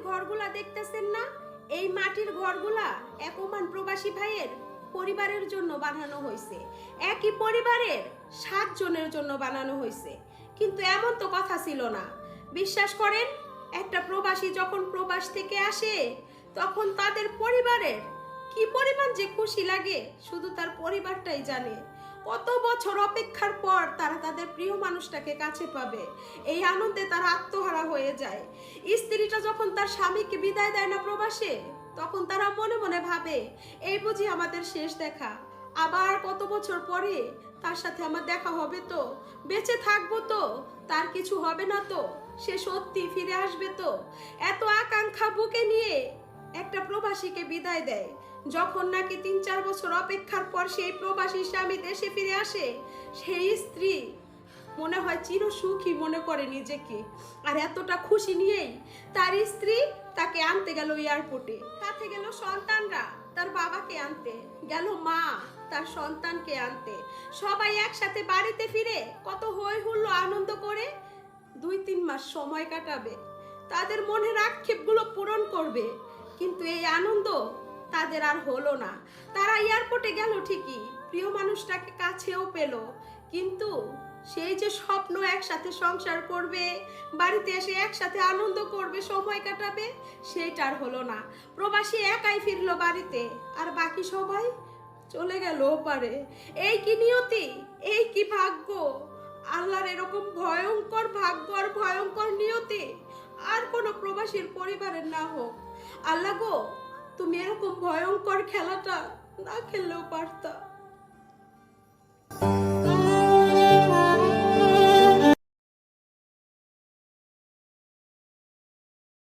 ঘরগুলা দেখতেছেন না? এই মাটির ঘরগুলা এক ওমান প্রবাসী ভাইয়ের পরিবারের জন্য বানানো হয়েছে। একই পরিবারের 7 জনের জন্য বানানো হয়েছে। কিন্তু এমন তো কথা ছিল না। বিশ্বাস করেন, একটা প্রবাসী যখন প্রবাস থেকে আসে তখন তাদের পরিবারের কি পরিমাণ যে খুশি লাগে শুধু তার পরিবারটাই জানে। কত বছর অপেক্ষার পর তারা তাদের প্রিয় মানুষটাকে কাছে পাবে, এই আনন্দে তারা আত্মহারা হয়ে যায়। স্ত্রীটা যখন তার স্বামীকে বিদায় দেয় না প্রবাসে, তখন তারা মনে মনে ভাবে এই বুঝি আমাদের শেষ দেখা। আবার কত বছর পরে তার সাথে আমার দেখা হবে তো, বেঁচে থাকবো তো, তার কিছু হবে না তো, সে সত্যি ফিরে আসবে তো। এত আকাঙ্ক্ষা বুকে নিয়ে একটা প্রবাসীকে বিদায় দেয়। যখন নাকি 3-4 বছর অপেক্ষার পর সেই প্রবাসী স্বামী দেশে ফিরে আসে, সেই স্ত্রী মনে হয় চির সুখী মনে করে নিজেকে। আর এতটা খুশি নিয়েই তার স্ত্রী তাকে আনতে গেল এয়ারপোর্টে। সাথে গেল সন্তানরা তার বাবাকে আনতে, গেল মা তার সন্তানকে আনতে। সবাই একসাথে বাড়িতে ফিরে কত হই হুল্লো আনন্দ করে 2-3 মাস সময় কাটাবে, তাদের মনের আক্ষেপগুলো পূরণ করবে। কিন্তু এই আনন্দ তাদের আর হলো না। তারা এয়ারপোর্টে গেল ঠিকই, প্রিয় মানুষটাকে কাছেও পেল, কিন্তু সেই যে স্বপ্ন একসাথে সংসার করবে, বাড়িতে এসে একসাথে আনন্দ করবে, সময় কাটাবে, সেইটার হলো না। প্রবাসী একাই ফিরলো বাড়িতে, আর বাকি সবাই চলে গেল ওপারে। এই কি নিয়তি, এই কি ভাগ্য! আল্লাহর এরকম ভয়ঙ্কর ভাগ্য আর ভয়ঙ্কর নিয়তি আর কোনো প্রবাসীর পরিবারের না হোক। আল্লাহ গো, তুমি এরকম ভয়ঙ্কর খেলাটা না খেললেও পারতা।